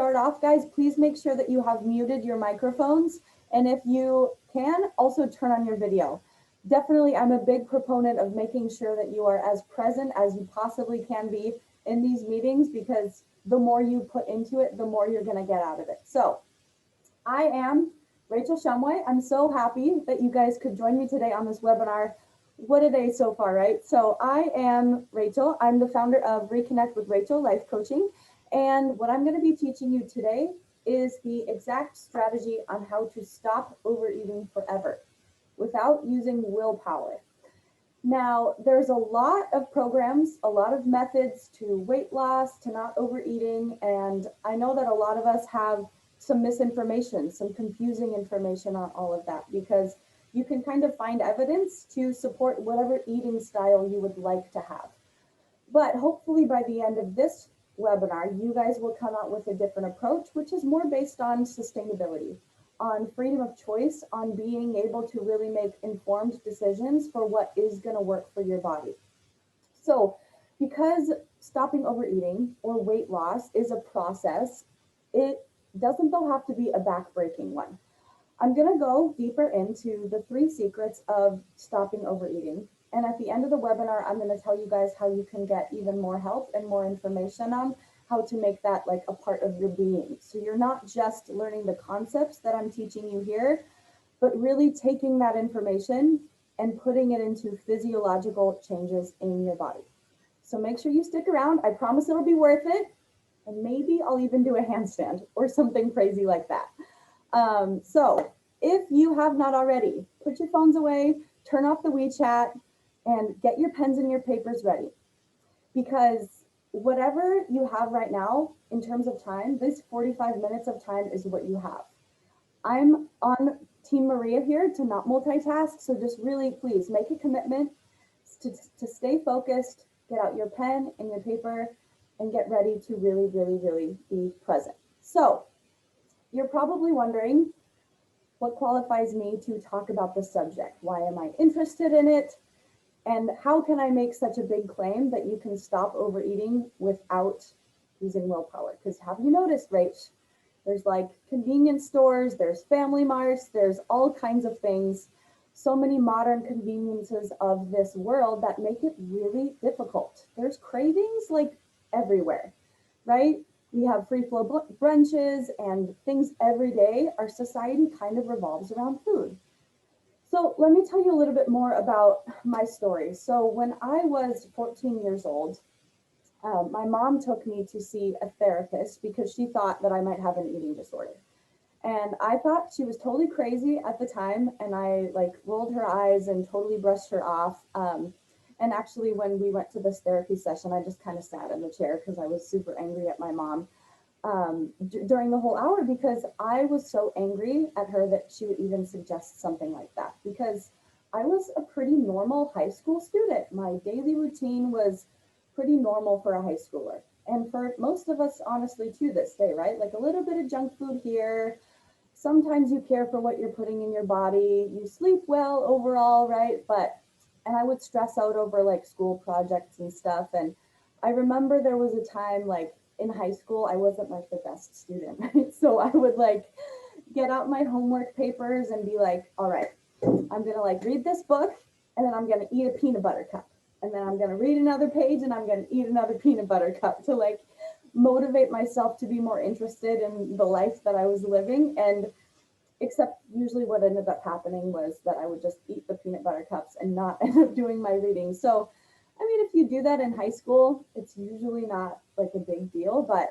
start off, guys, please make sure that you have muted your microphones. And if you can, also turn on your video. Definitely, I'm a big proponent of making sure that you are as present as you possibly can be in these meetings, because the more you put into it, the more you're going to get out of it. So I am Rachel Shumway. I'm so happy that you guys could join me today on this webinar. What a day so far, right? So I am Rachel. I'm the founder of Reconnect with Rachel Life Coaching. And what I'm going to be teaching you today is the exact strategy on how to stop overeating forever without using willpower. Now, there's a lot of programs, a lot of methods to weight loss, to not overeating. And I know that a lot of us have some misinformation, some confusing information on all of that, because you can kind of find evidence to support whatever eating style you would like to have. But hopefully by the end of this webinar, you guys will come out with a different approach, which is more based on sustainability, on freedom of choice, on being able to really make informed decisions for what is going to work for your body. So because stopping overeating or weight loss is a process, it doesn't though have to be a backbreaking one. I'm going to go deeper into the 3 secrets of stopping overeating. And at the end of the webinar, I'm going to tell you guys how you can get even more help and more information on how to make that like a part of your being. So you're not just learning the concepts that I'm teaching you here, but really taking that information and putting it into physiological changes in your body. So make sure you stick around. I promise it'll be worth it. And maybe I'll even do a handstand or something crazy like that. So if you have not already, put your phones away, turn off the WeChat, and get your pens and your papers ready. Because whatever you have right now in terms of time, this 45 minutes of time is what you have. I'm on Team Maria here to not multitask, so just really please make a commitment to stay focused, get out your pen and your paper, and get ready to really, really, really be present. So you're probably wondering, what qualifies me to talk about the subject? Why am I interested in it? And how can I make such a big claim that you can stop overeating without using willpower? Because have you noticed, Rach, there's like convenience stores, there's family marts, there's all kinds of things, so many modern conveniences of this world that make it really difficult. There's cravings like everywhere, right? We have free flow brunches and things every day. Our society kind of revolves around food. So let me tell you a little bit more about my story. So when I was 14 years old, my mom took me to see a therapist because she thought that I might have an eating disorder. And I thought she was totally crazy at the time. And I like rolled her eyes and totally brushed her off. And actually, when we went to this therapy session, I just kind of sat in the chair because I was super angry at my mom during the whole hour, because I was so angry at her that she would even suggest something like that, because I was a pretty normal high school student. My daily routine was pretty normal for a high schooler. And for most of us, honestly, to this day, right? Like a little bit of junk food here. Sometimes you care for what you're putting in your body. You sleep well overall, right? And I would stress out over like school projects and stuff. And I remember there was a time like in high school, I wasn't like the best student, right? So I would like get out my homework papers and be like, all right, I'm going to like read this book, and then I'm going to eat a peanut butter cup. And then I'm going to read another page and I'm going to eat another peanut butter cup to like motivate myself to be more interested in the life that I was living. And except usually what ended up happening was that I would just eat the peanut butter cups and not end up doing my reading. So, I mean, if you do that in high school, it's usually not like a big deal. But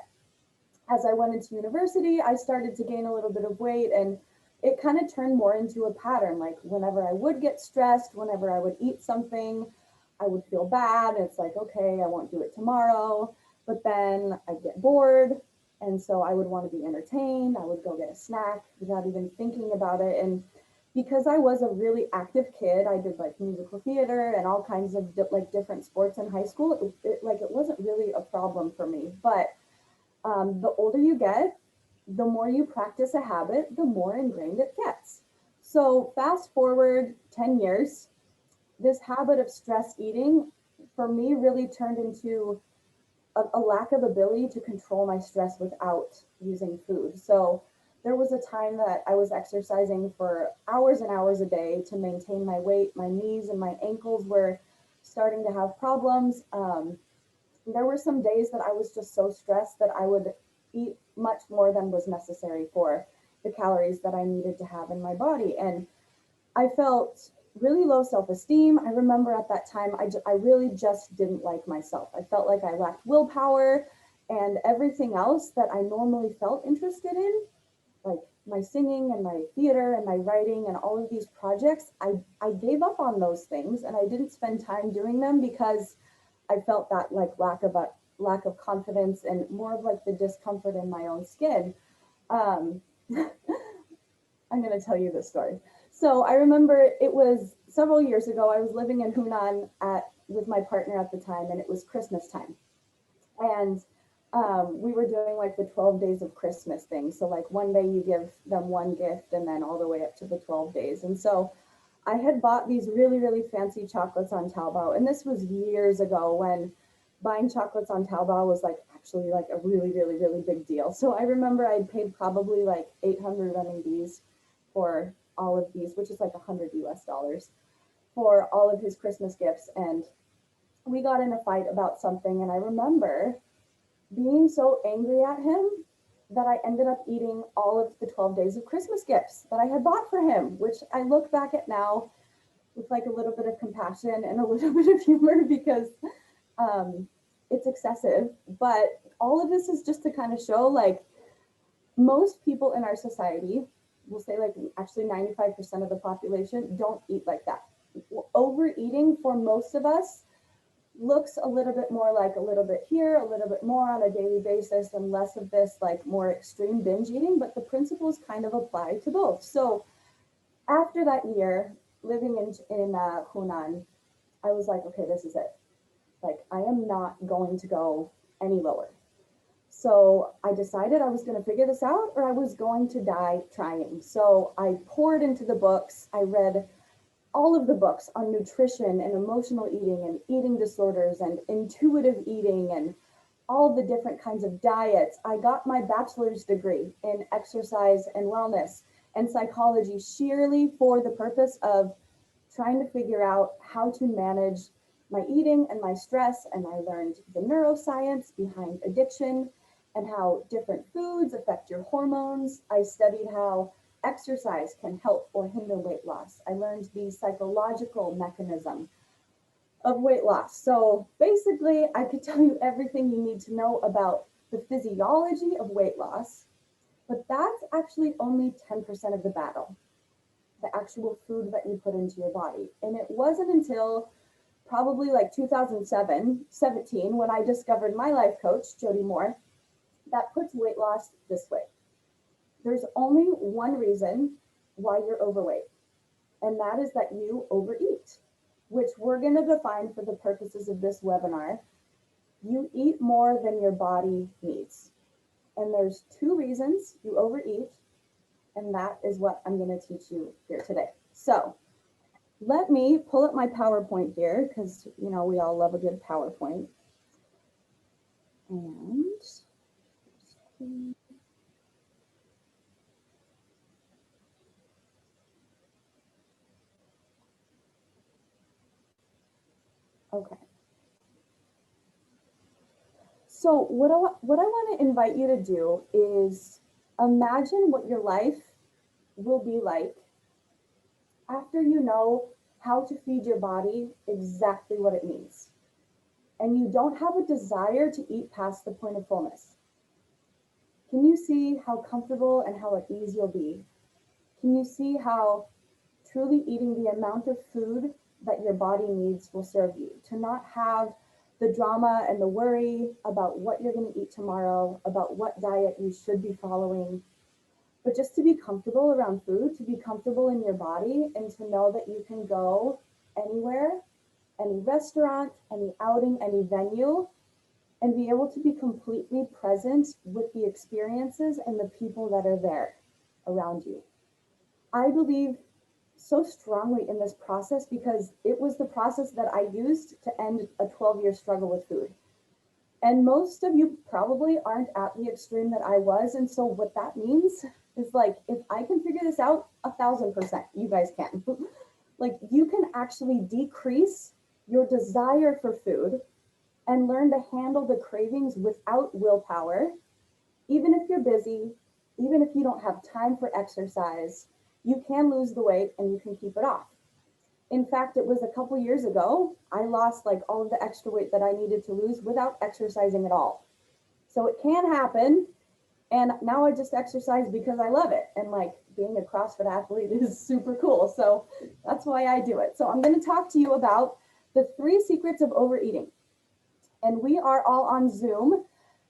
as I went into university, I started to gain a little bit of weight, and it kind of turned more into a pattern. Like whenever I would get stressed, whenever I would eat something, I would feel bad. It's like, okay, I won't do it tomorrow. But then I'd get bored. And so I would want to be entertained. I would go get a snack without even thinking about it. And because I was a really active kid, I did like musical theater and all kinds of like different sports in high school. It wasn't really a problem for me. But the older you get, the more you practice a habit, the more ingrained it gets. So fast forward 10 years, this habit of stress eating for me really turned into a lack of ability to control my stress without using food. So there was a time that I was exercising for hours and hours a day to maintain my weight. My knees and my ankles were starting to have problems. There were some days that I was just so stressed that I would eat much more than was necessary for the calories that I needed to have in my body. And I felt really low self-esteem. I remember at that time, I really just didn't like myself. I felt like I lacked willpower and everything else that I normally felt interested in, like my singing and my theater and my writing and all of these projects. I gave up on those things and I didn't spend time doing them because I felt that like lack of confidence and more of like the discomfort in my own skin. Um, I'm going to tell you this story. So I remember it was several years ago. I was living in Hunan with my partner at the time, and it was Christmas time. And we were doing like the 12 days of Christmas thing. So like one day you give them one gift and then all the way up to the 12 days. And so I had bought these really, really fancy chocolates on Taobao. And this was years ago when buying chocolates on Taobao was like actually like a really, really, really big deal. So I remember I'd paid probably like 800 RMBs for all of these, which is like 100 US dollars for all of his Christmas gifts. And we got in a fight about something. And I remember being so angry at him that I ended up eating all of the 12 days of Christmas gifts that I had bought for him, which I look back at now with like a little bit of compassion and a little bit of humor because um, it's excessive. But all of this is just to kind of show like most people in our society, we'll say like actually 95% of the population don't eat like that. Overeating for most of us looks a little bit more like a little bit here, a little bit more on a daily basis, and less of this like more extreme binge eating, but the principles kind of apply to both. So after that year living in Hunan, I was like, okay, this is it. Like, I am not going to go any lower. So I decided I was going to figure this out or I was going to die trying. So I poured into the books. I read all of the books on nutrition and emotional eating and eating disorders and intuitive eating and all the different kinds of diets. I got my bachelor's degree in exercise and wellness and psychology sheerly for the purpose of trying to figure out how to manage my eating and my stress. And I learned the neuroscience behind addiction and how different foods affect your hormones. I studied how exercise can help or hinder weight loss. I learned the psychological mechanism of weight loss. So basically, I could tell you everything you need to know about the physiology of weight loss, but that's actually only 10% of the battle, the actual food that you put into your body. And it wasn't until probably like 2017 when I discovered my life coach, Jody Moore, that puts weight loss this way. There's only one reason why you're overweight, and that is that you overeat, which we're going to define for the purposes of this webinar. You eat more than your body needs. And there's two reasons you overeat, and that is what I'm going to teach you here today. So let me pull up my PowerPoint here because, you know, we all love a good PowerPoint. And okay. So what I want to invite you to do is imagine what your life will be like after you know how to feed your body exactly what it needs, and you don't have a desire to eat past the point of fullness. Can you see how comfortable and how at ease you'll be? Can you see how truly eating the amount of food that your body needs will serve you? To not have the drama and the worry about what you're going to eat tomorrow, about what diet you should be following, but just to be comfortable around food, to be comfortable in your body, and to know that you can go anywhere, any restaurant, any outing, any venue, and be able to be completely present with the experiences and the people that are there around you. I believe so strongly in this process because it was the process that I used to end a 12-year struggle with food. And most of you probably aren't at the extreme that I was. And so what that means is like, if I can figure this out, 1,000%, you guys can. Like, you can actually decrease your desire for food and learn to handle the cravings without willpower, even if you're busy, even if you don't have time for exercise. You can lose the weight and you can keep it off. In fact, it was a couple years ago, I lost like all of the extra weight that I needed to lose without exercising at all. So it can happen. And now I just exercise because I love it. And like, being a CrossFit athlete is super cool. So that's why I do it. So I'm going to talk to you about the 3 secrets of overeating. And we are all on Zoom.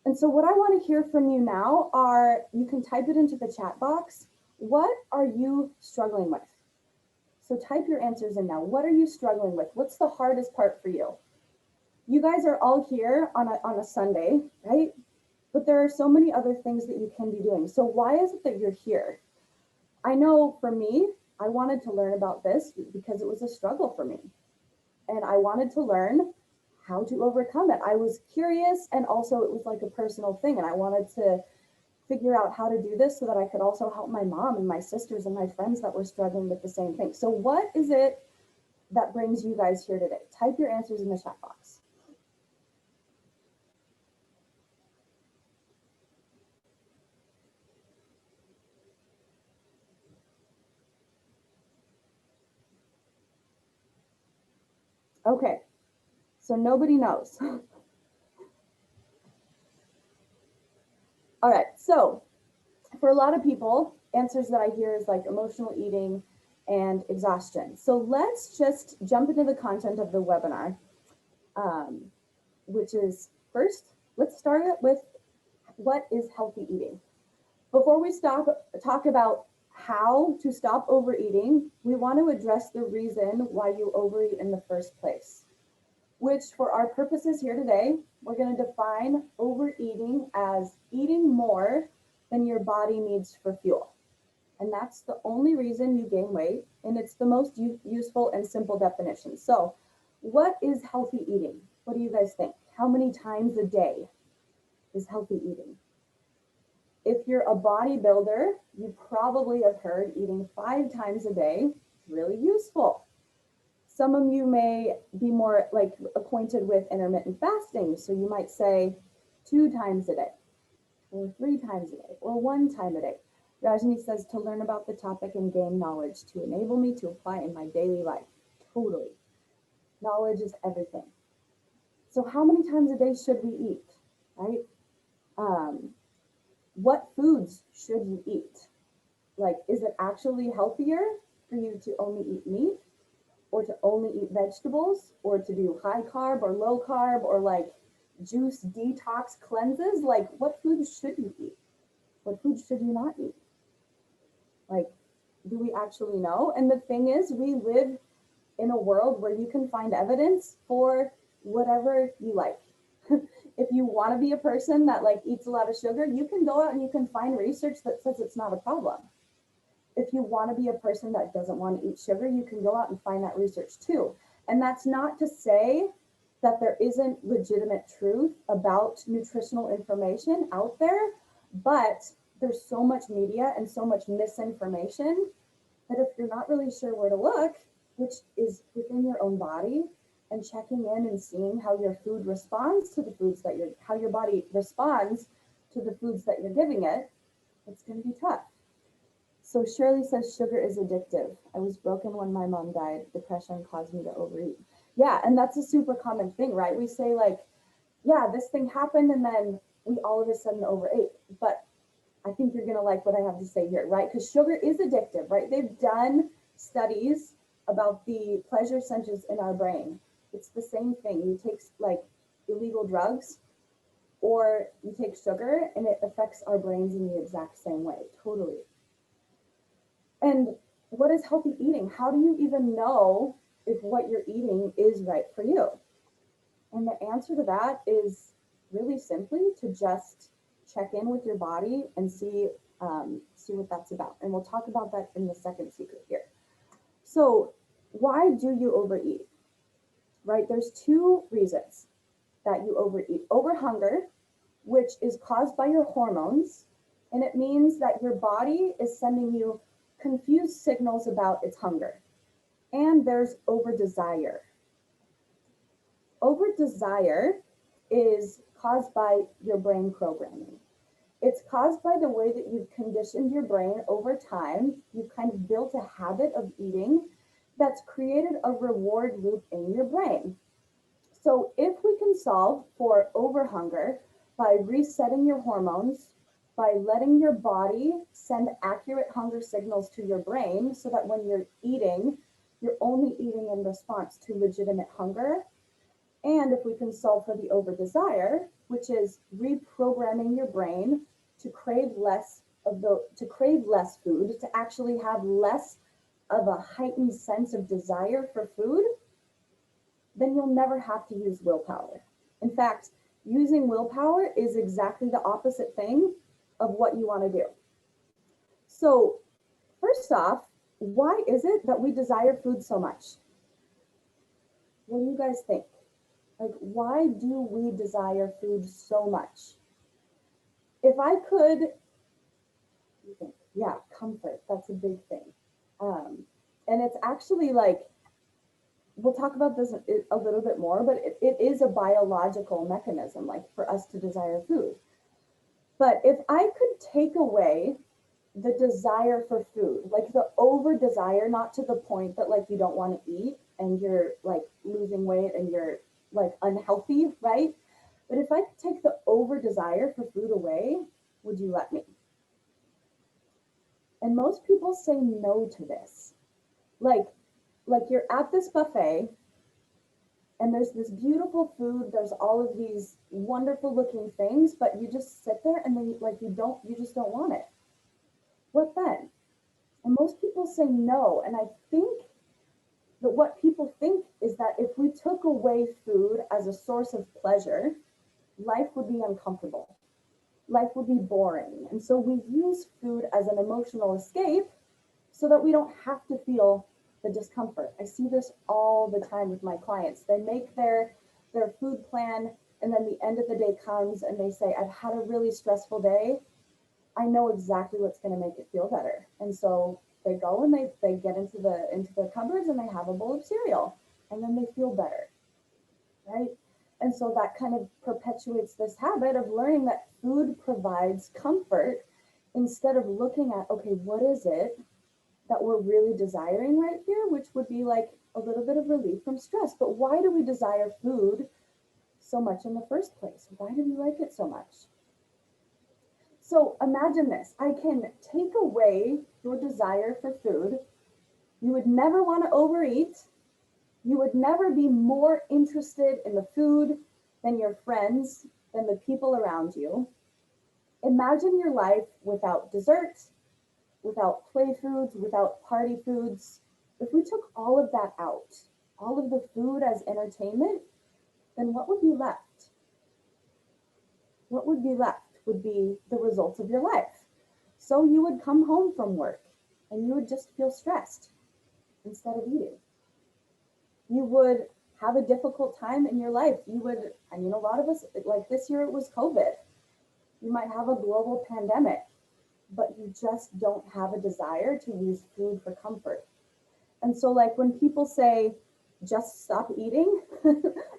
And so what I want to hear from you now are, you can type it into the chat box. What are you struggling with? So type your answers in now. What are you struggling with? What's the hardest part for you? You guys are all here on a Sunday, right? But there are so many other things that you can be doing. So why is it that you're here? I know for me, I wanted to learn about this because it was a struggle for me. And I wanted to learn how to overcome it. I was curious, and also it was like a personal thing. And I wanted to figure out how to do this so that I could also help my mom and my sisters and my friends that were struggling with the same thing. So what is it that brings you guys here today? Type your answers in the chat box. Okay, so nobody knows. All right, so for a lot of people, answers that I hear is like emotional eating and exhaustion. So let's just jump into the content of the webinar, which is first, let's start it with what is healthy eating. Before we talk about how to stop overeating, we want to address the reason why you overeat in the first place, which for our purposes here today, we're going to define overeating as eating more than your body needs for fuel. And that's the only reason you gain weight. And it's the most useful and simple definition. So what is healthy eating? What do you guys think? How many times a day is healthy eating? If you're a bodybuilder, you probably have heard eating 5 times a day is really useful. Some of you may be more like acquainted with intermittent fasting. So you might say 2 times a day, or 3 times a day, or 1 time a day. Rajni says to learn about the topic and gain knowledge to enable me to apply in my daily life. Totally. Knowledge is everything. So how many times a day should we eat, right? What foods should you eat? Like, is it actually healthier for you to only eat meat, or to only eat vegetables, or to do high carb or low carb, or like juice detox cleanses? Like, what foods should you eat? What foods should you not eat? Like, do we actually know? And the thing is, we live in a world where you can find evidence for whatever you like. If you want to be a person that like eats a lot of sugar, you can go out and you can find research that says it's not a problem. If you want to be a person that doesn't want to eat sugar, you can go out and find that research too. And that's not to say that there isn't legitimate truth about nutritional information out there, but there's so much media and so much misinformation that if you're not really sure where to look, which is within your own body, and checking in and seeing how your food responds to the foods that how your body responds to the foods that you're giving it, it's going to be tough. So Shirley says sugar is addictive. I was broken when my mom died. Depression caused me to overeat. Yeah, and that's a super common thing, right? We say like, yeah, this thing happened and then we all of a sudden overate. But I think you're going to like what I have to say here, right? Because sugar is addictive, right? They've done studies about the pleasure centers in our brain. It's the same thing. You take like illegal drugs or you take sugar and it affects our brains in the exact same way, totally. And what is healthy eating? How do you even know if what you're eating is right for you? And the answer to that is really simply to just check in with your body and see what that's about. And we'll talk about that in the second secret here. So why do you overeat? Right? There's 2 reasons. that you overeat. Overhunger, which is caused by your hormones, and it means that your body is sending you confused signals about its hunger. And there's overdesire. Overdesire is caused by your brain programming. It's caused by the way that you've conditioned your brain over time. You've kind of built a habit of eating that's created a reward loop in your brain. So if we can solve for overhunger by resetting your hormones, by letting your body send accurate hunger signals to your brain so that when you're eating, you're only eating in response to legitimate hunger. And if we can solve for the overdesire, which is reprogramming your brain to crave less food, to actually have less of a heightened sense of desire for food, then you'll never have to use willpower. In fact, using willpower is exactly the opposite thing of what you want to do. So, first off, why is it that we desire food so much? What do you guys think? Like, why do we desire food so much? If I could, yeah, comfort, that's a big thing. And it's actually like, we'll talk about this a little bit more, but it is a biological mechanism, like for us to desire food. But if I could take away the desire for food, like the over desire, not to the point that like you don't want to eat and you're like losing weight and you're like unhealthy, right? But if I could take the over desire for food away, would you let me? And most people say no to this. Like you're at this buffet and there's this beautiful food, there's all of these wonderful looking things, but you just sit there and then like you just don't want it. What then? And most people say no. And I think that what people think is that if we took away food as a source of pleasure, life would be uncomfortable. Life would be boring. And so we use food as an emotional escape so that we don't have to feel the discomfort. I see this all the time with my clients. They make their food plan, and then the end of the day comes and they say, I've had a really stressful day. I know exactly what's going to make it feel better. And so they go and they get into the cupboards and they have a bowl of cereal, and then they feel better, right? And so that kind of perpetuates this habit of learning that food provides comfort instead of looking at, okay, what is it that we're really desiring right here, which would be like a little bit of relief from stress. But why do we desire food so much in the first place? Why do we like it so much? So imagine this. I can take away your desire for food. You would never want to overeat. You would never be more interested in the food than your friends, than the people around you. Imagine your life without dessert, without play foods, without party foods. If we took all of that out, all of the food as entertainment, then what would be left? What would be left would be the results of your life. So you would come home from work and you would just feel stressed instead of eating. You would have a difficult time in your life. You would, I mean, a lot of us, like this year it was COVID. You might have a global pandemic, but you just don't have a desire to use food for comfort. And so like when people say, just stop eating,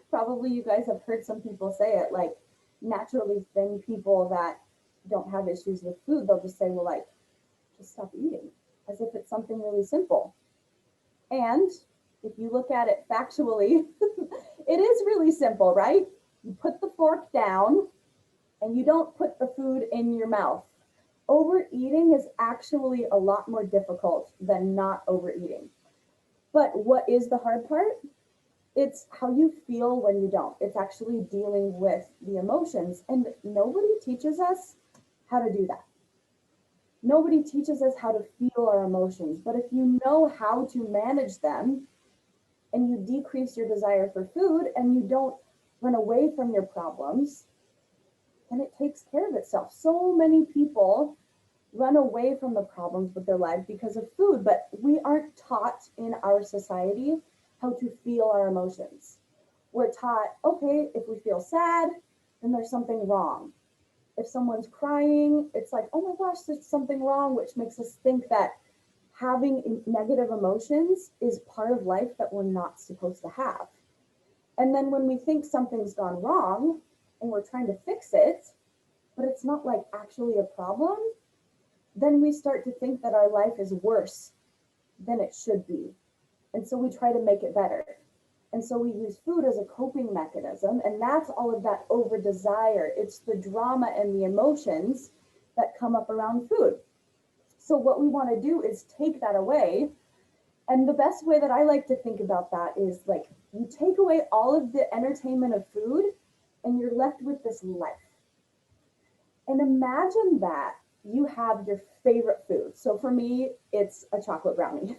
probably you guys have heard some people say it, like naturally thin people that don't have issues with food, they'll just say, well, like, just stop eating, as if it's something really simple. And if you look at it factually, it is really simple, right? You put the fork down and you don't put the food in your mouth. Overeating is actually a lot more difficult than not overeating. But what is the hard part? It's how you feel when you don't. It's actually dealing with the emotions. And nobody teaches us how to do that. Nobody teaches us how to feel our emotions. But if you know how to manage them and you decrease your desire for food and you don't run away from your problems, then it takes care of itself. So many people run away from the problems with their lives because of food, but we aren't taught in our society how to feel our emotions. We're taught, okay, if we feel sad, then there's something wrong. If someone's crying, it's like, oh my gosh, there's something wrong, which makes us think that having negative emotions is part of life that we're not supposed to have. And then when we think something's gone wrong and we're trying to fix it, but it's not like actually a problem, then we start to think that our life is worse than it should be. And so we try to make it better. And so we use food as a coping mechanism. And that's all of that over desire. It's the drama and the emotions that come up around food. So what we want to do is take that away. And the best way that I like to think about that is like you take away all of the entertainment of food and you're left with this life. And imagine that you have your favorite food. So for me, it's a chocolate brownie.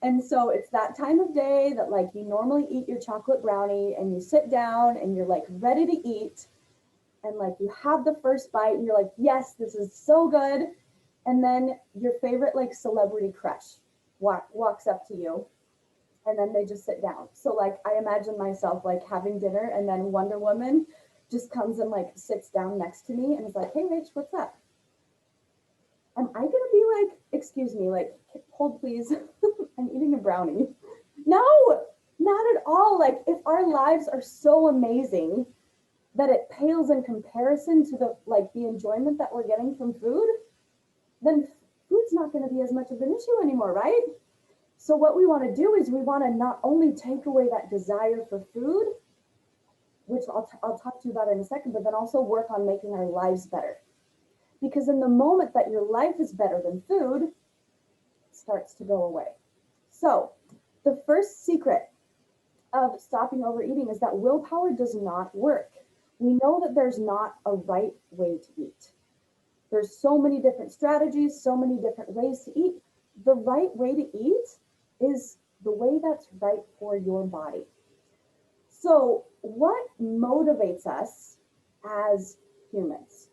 And so it's that time of day that like you normally eat your chocolate brownie and you sit down and you're like ready to eat. And like you have the first bite and you're like, yes, this is so good. And then your favorite like celebrity crush walks up to you and then they just sit down. So like I imagine myself like having dinner and then Wonder Woman just comes and like sits down next to me and is like, hey Rach, what's up? Am I gonna be like, excuse me, like, hold please, I'm eating a brownie. No, not at all. Like if our lives are so amazing that it pales in comparison to the enjoyment that we're getting from food, then food's not gonna be as much of an issue anymore, right? So what we wanna do is we wanna not only take away that desire for food, which I'll talk to you about in a second, but then also work on making our lives better. Because in the moment that your life is better than food, it starts to go away. So the first secret of stopping overeating is that willpower does not work. We know that there's not a right way to eat. There's so many different strategies, so many different ways to eat. The right way to eat is the way that's right for your body. So what motivates us as humans?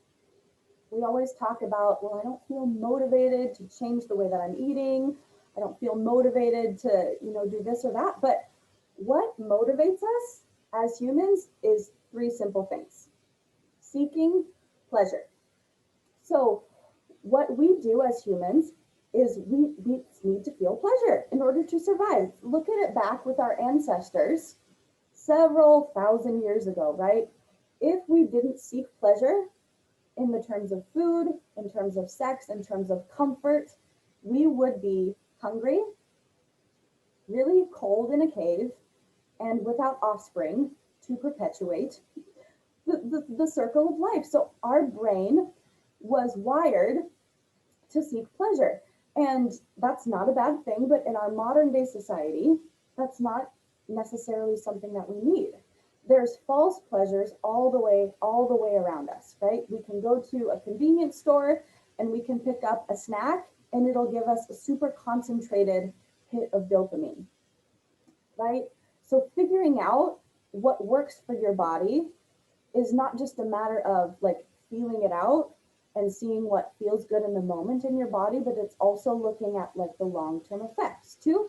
We always talk about, well, I don't feel motivated to change the way that I'm eating. I don't feel motivated to, do this or that. But what motivates us as humans is three simple things: seeking pleasure. So what we do as humans is we need to feel pleasure in order to survive. Look at it back with our ancestors several thousand years ago, right? If we didn't seek pleasure in the terms of food, in terms of sex, in terms of comfort, we would be hungry, really cold in a cave, and without offspring to perpetuate the circle of life. So our brain was wired to seek pleasure. And that's not a bad thing, but in our modern day society, that's not necessarily something that we need. There's false pleasures all the way around us, right? We can go to a convenience store and we can pick up a snack and it'll give us a super concentrated hit of dopamine, right? So figuring out what works for your body is not just a matter of like feeling it out and seeing what feels good in the moment in your body, but it's also looking at like the long-term effects too.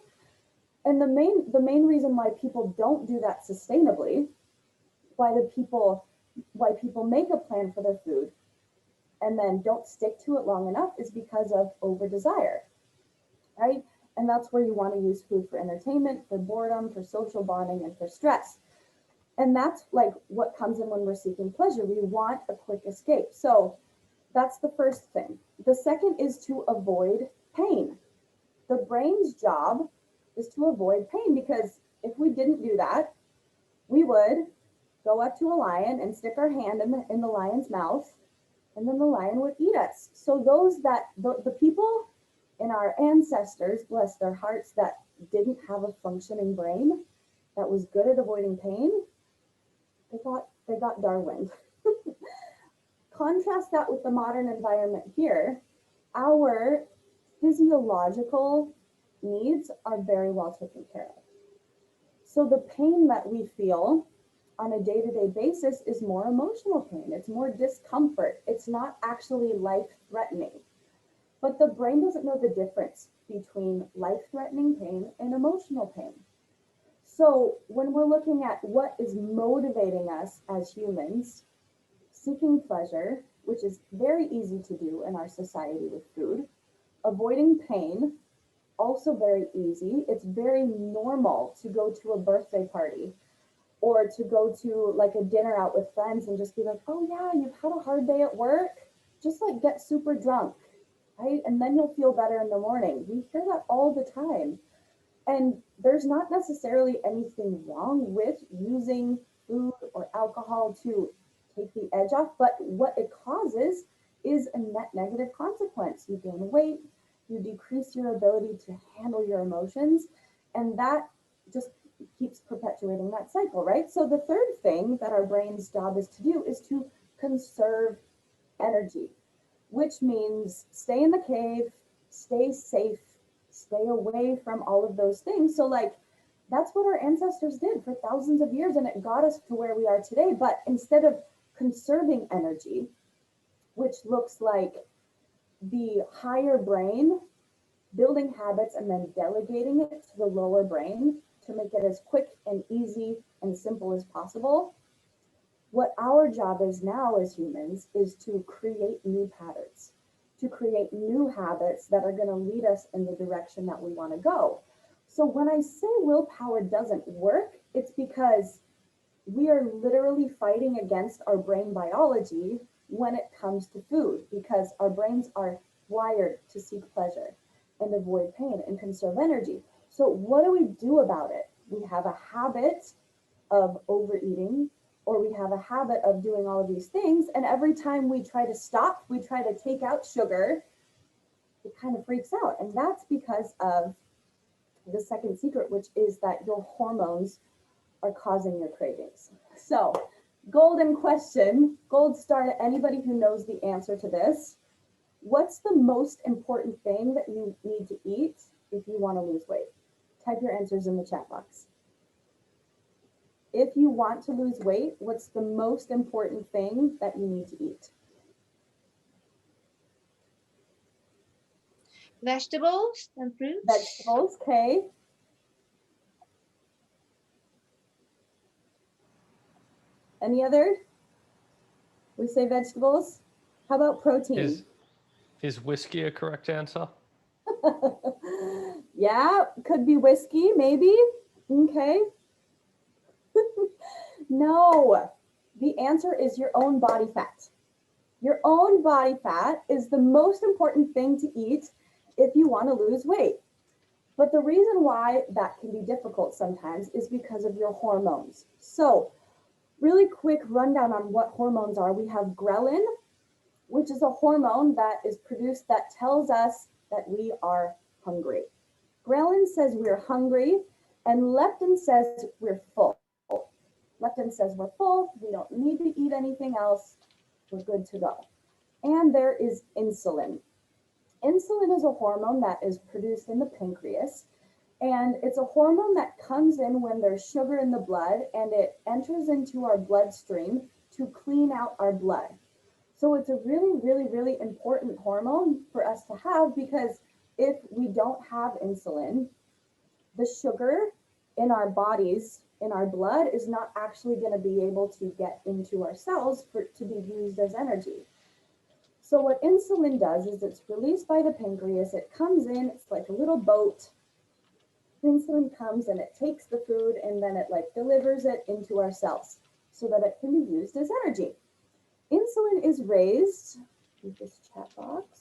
And the main reason why people don't do that sustainably, why people make a plan for their food and then don't stick to it long enough is because of over desire, right? And that's where you want to use food for entertainment, for boredom, for social bonding, and for stress. And that's like what comes in when we're seeking pleasure. We want a quick escape. So that's the first thing. The second is to avoid pain. The brain's job is to avoid pain, because if we didn't do that, we would go up to a lion and stick our hand in the lion's mouth, and then the lion would eat us. So the people in our ancestors, bless their hearts, that didn't have a functioning brain, that was good at avoiding pain, they got Darwin. Contrast that with the modern environment here. Our physiological needs are very well taken care of. So the pain that we feel on a day-to-day basis is more emotional pain. It's more discomfort. It's not actually life-threatening. But the brain doesn't know the difference between life-threatening pain and emotional pain. So when we're looking at what is motivating us as humans, seeking pleasure, which is very easy to do in our society with food, avoiding pain, also very easy. It's very normal to go to a birthday party or to go to like a dinner out with friends and just be like, oh yeah, you've had a hard day at work, just like get super drunk, right? And then you'll feel better in the morning. We hear that all the time. And there's not necessarily anything wrong with using food or alcohol to take the edge off, but what it causes is a net negative consequence. You gain weight, you decrease your ability to handle your emotions, and that just keeps perpetuating that cycle, right? So the third thing that our brain's job is to do is to conserve energy, which means stay in the cave, stay safe, stay away from all of those things. So like that's what our ancestors did for thousands of years, and it got us to where we are today. But instead of conserving energy, which looks like the higher brain building habits and then delegating it to the lower brain to make it as quick and easy and simple as possible, what our job is now as humans is to create new patterns, to create new habits that are going to lead us in the direction that we want to go. So when I say willpower doesn't work, it's because we are literally fighting against our brain biology when it comes to food, because our brains are wired to seek pleasure and avoid pain and conserve energy. So what do we do about it? We have a habit of overeating, or we have a habit of doing all of these things. And every time we try to stop, we try to take out sugar, it kind of freaks out. And that's because of the second secret, which is that your hormones are causing your cravings. So, golden question, gold star to anybody who knows the answer to this. What's the most important thing that you need to eat if you want to lose weight? Type your answers in the chat box. If you want to lose weight, what's the most important thing that you need to eat? Vegetables and fruits. Vegetables, okay. Any other? We say vegetables. How about protein? Is whiskey a correct answer? Yeah, could be whiskey, maybe. Okay. No, the answer is your own body fat. Your own body fat is the most important thing to eat if you want to lose weight. But the reason why that can be difficult sometimes is because of your hormones. So, really quick rundown on what hormones are. We have ghrelin, which is a hormone that is produced that tells us that we are hungry. Ghrelin says we're hungry, and leptin says we're full. Leptin says we're full, we don't need to eat anything else, we're good to go. And there is insulin. Insulin is a hormone that is produced in the pancreas, and it's a hormone that comes in when there's sugar in the blood, and it enters into our bloodstream to clean out our blood. So it's a really, really, really important hormone for us to have, because if we don't have insulin, the sugar in our bodies, in our blood, is not actually going to be able to get into our cells for to be used as energy. So what insulin does is it's released by the pancreas. It comes in, it's like a little boat. Insulin comes and it takes the food and then it like delivers it into our cells so that it can be used as energy. Insulin is raised, with this chat box.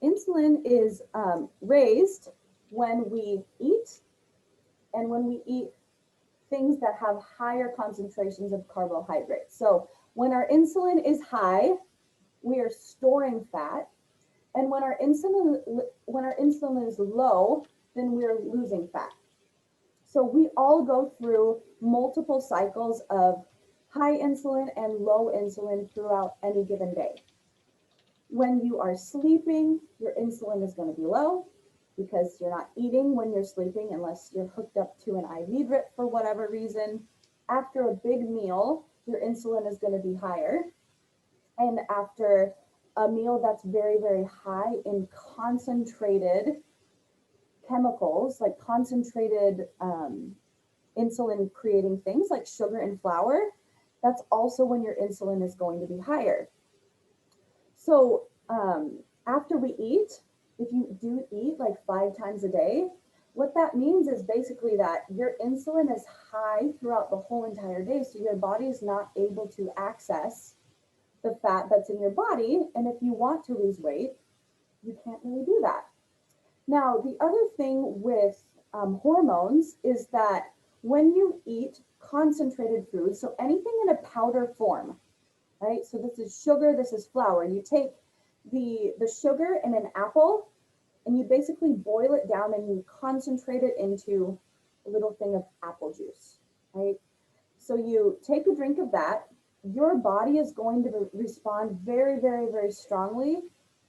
Insulin is raised when we eat, and when we eat things that have higher concentrations of carbohydrates. So when our insulin is high, we are storing fat, and when our insulin is low, then we're losing fat. So we all go through multiple cycles of high insulin and low insulin throughout any given day. When you are sleeping, your insulin is going to be low because you're not eating when you're sleeping unless you're hooked up to an IV drip for whatever reason. After a big meal, your insulin is going to be higher. And after a meal that's very, very high in concentrated chemicals, like concentrated insulin creating things like sugar and flour, that's also when your insulin is going to be higher. So after we eat, if you do eat like 5 times a day, what that means is basically that your insulin is high throughout the whole entire day. So your body is not able to access the fat that's in your body. And if you want to lose weight, you can't really do that. Now, the other thing with hormones is that when you eat concentrated food, so anything in a powder form, right? So this is sugar, this is flour. You take the sugar in an apple and you basically boil it down and you concentrate it into a little thing of apple juice, right? So you take a drink of that, your body is going to respond very, very, very strongly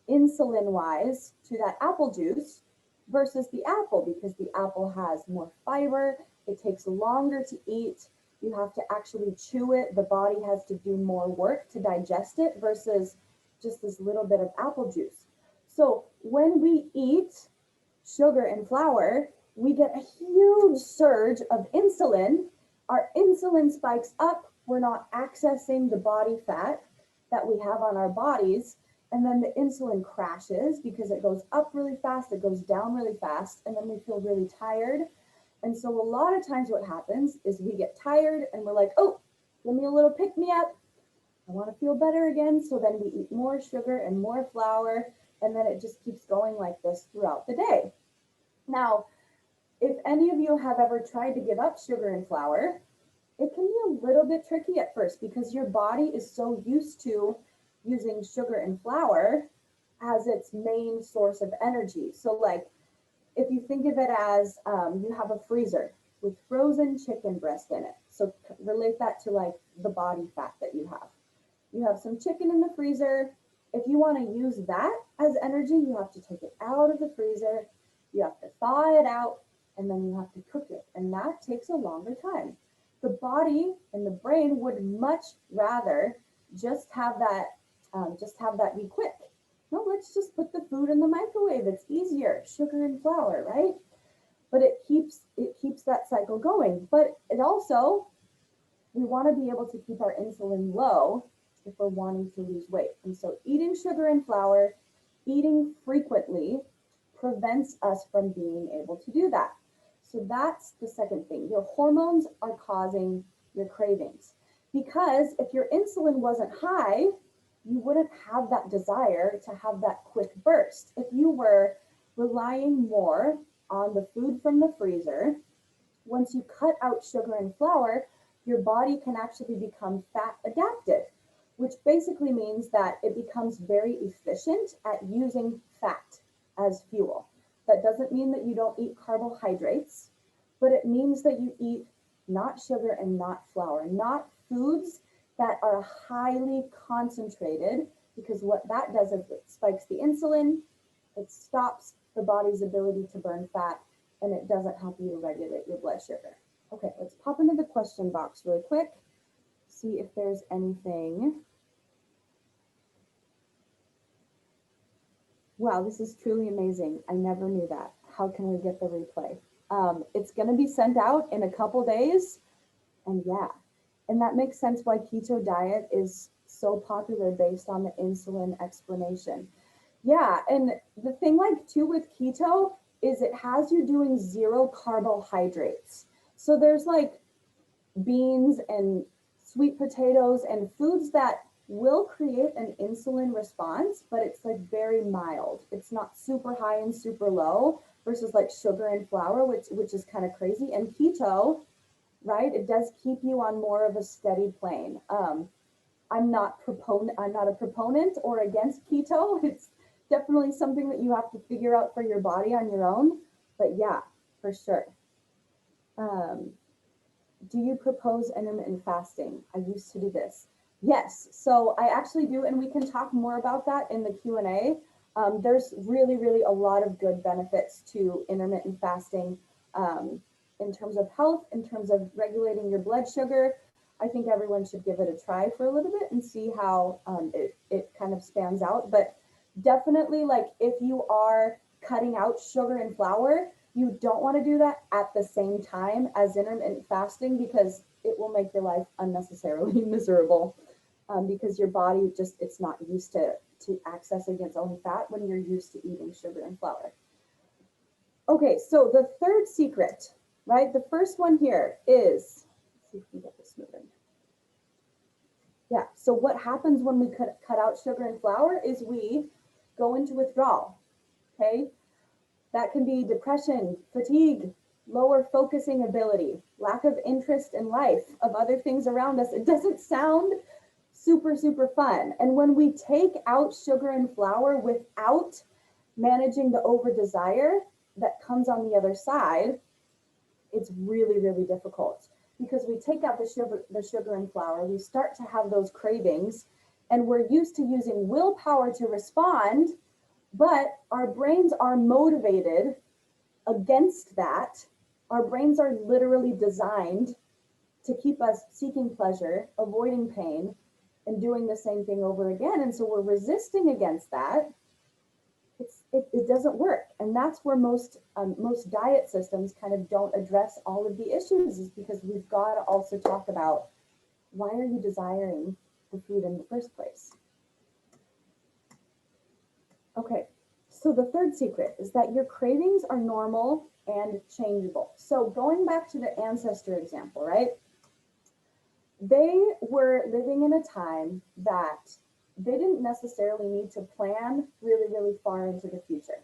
insulin-wise to that apple juice versus the apple, because the apple has more fiber, it takes longer to eat, you have to actually chew it, the body has to do more work to digest it versus just this little bit of apple juice. So when we eat sugar and flour, we get a huge surge of insulin. Our insulin spikes up. We're not accessing the body fat that we have on our bodies. And then the insulin crashes because it goes up really fast, it goes down really fast, and then we feel really tired. And so a lot of times what happens is we get tired and we're like, oh, give me a little pick me up. I want to feel better again. So then we eat more sugar and more flour, and then it just keeps going like this throughout the day. Now, if any of you have ever tried to give up sugar and flour, it can be a little bit tricky at first because your body is so used to using sugar and flour as its main source of energy. So like, if you think of it as you have a freezer with frozen chicken breast in it. So relate that to like the body fat that you have. You have some chicken in the freezer. If you want to use that as energy, you have to take it out of the freezer, you have to thaw it out, and then you have to cook it. And that takes a longer time. The body and the brain would much rather just have that be quick. No, let's just put the food in the microwave. It's easier, sugar and flour, right? But it keeps that cycle going. But it also, we want to be able to keep our insulin low if we're wanting to lose weight. And so eating sugar and flour, eating frequently, prevents us from being able to do that. So that's the second thing. Your hormones are causing your cravings. Because if your insulin wasn't high, you wouldn't have that desire to have that quick burst. If you were relying more on the food from the freezer, once you cut out sugar and flour, your body can actually become fat adapted, which basically means that it becomes very efficient at using fat as fuel. That doesn't mean that you don't eat carbohydrates, but it means that you eat not sugar and not flour, not foods that are highly concentrated, because what that does is it spikes the insulin, it stops the body's ability to burn fat, and it doesn't help you to regulate your blood sugar. Okay, let's pop into the question box really quick, see if there's anything. Wow, this is truly amazing. I never knew that. How can we get the replay? It's going to be sent out in a couple days. And yeah, and that makes sense why keto diet is so popular based on the insulin explanation. Yeah, and the thing like too with keto is it has you doing 0 carbohydrates. So there's like beans and sweet potatoes and foods that will create an insulin response, but it's like very mild. It's not super high and super low versus like sugar and flour, which is kind of crazy. And keto, right? It does keep you on more of a steady plane. I'm not a proponent or against keto. It's definitely something that you have to figure out for your body on your own. But yeah, for sure. Do you propose intermittent fasting? I used to do this. Yes, so I actually do, and we can talk more about that in the Q&A. There's really, really a lot of good benefits to intermittent fasting in terms of health, in terms of regulating your blood sugar. I think everyone should give it a try for a little bit and see how it kind of spans out. But definitely, like if you are cutting out sugar and flour, You don't want to do that at the same time as intermittent fasting because it will make your life unnecessarily miserable, because your body just, it's not used to accessing its own fat when you're used to eating sugar and flour. Okay, so the third secret, right? The first one here is, let's see if we can get this moving. Yeah, so what happens when we cut out sugar and flour is we go into withdrawal, okay? That can be depression, fatigue, lower focusing ability, lack of interest in life, of other things around us. It doesn't sound super, super fun. And when we take out sugar and flour without managing the over desire that comes on the other side, it's really, really difficult, because we take out the sugar and flour, we start to have those cravings, and we're used to using willpower to respond, but our brains are motivated against that. Our brains are literally designed to keep us seeking pleasure, avoiding pain, and doing the same thing over again. And so we're resisting against that. It doesn't work. And that's where most diet systems kind of don't address all of the issues, is because we've got to also talk about, why are you desiring the food in the first place? Okay, so the third secret is that your cravings are normal and changeable. So going back to the ancestor example, right? They were living in a time that they didn't necessarily need to plan really, really far into the future.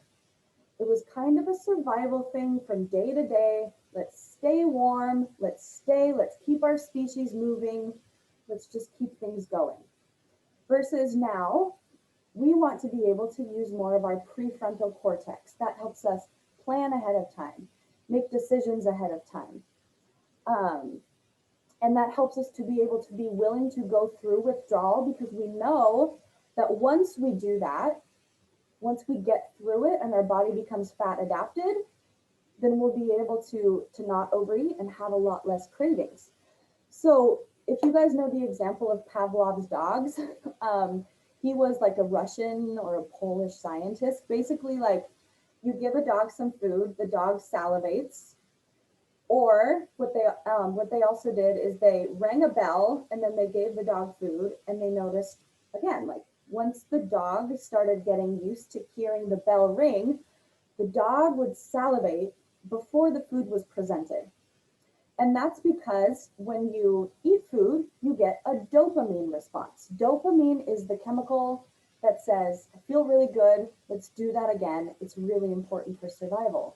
It was kind of a survival thing from day to day. Let's stay warm, let's keep our species moving, let's just keep things going. Versus now, we want to be able to use more of our prefrontal cortex. That helps us plan ahead of time, make decisions ahead of time. And that helps us to be able to be willing to go through withdrawal, because we know that once we do that, once we get through it and our body becomes fat adapted, then we'll be able to not overeat and have a lot less cravings. So if you guys know the example of Pavlov's dogs, he was like a Russian or a Polish scientist. Basically, like, you give a dog some food, the dog salivates. Or what they also did is they rang a bell and then they gave the dog food, and they noticed, again, like, once the dog started getting used to hearing the bell ring, the dog would salivate before the food was presented. And that's because when you eat food, you get a dopamine response. Dopamine is the chemical that says, I feel really good, let's do that again. It's really important for survival.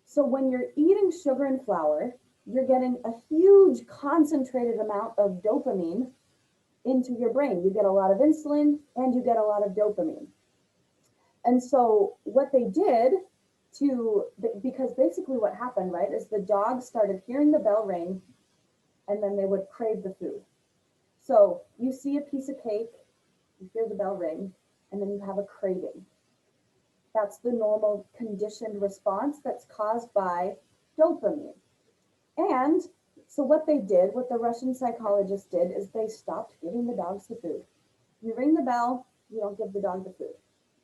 So when you're eating sugar and flour, you're getting a huge concentrated amount of dopamine into your brain. You get a lot of insulin and you get a lot of dopamine. And so what they did because basically what happened, right, is the dog started hearing the bell ring and then they would crave the food. So you see a piece of cake, you hear the bell ring, and then you have a craving. That's the normal conditioned response that's caused by dopamine. And so what the Russian psychologists did, is they stopped giving the dogs the food. You ring the bell, you don't give the dog the food.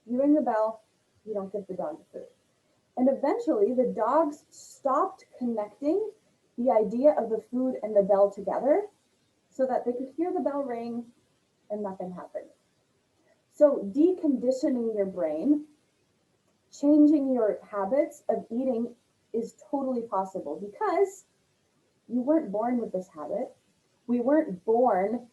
You ring the bell, you don't give the dog the food. And eventually the dogs stopped connecting the idea of the food and the bell together, so that they could hear the bell ring and nothing happened. So deconditioning your brain, changing your habits of eating, is totally possible, because you weren't born with this habit. We weren't born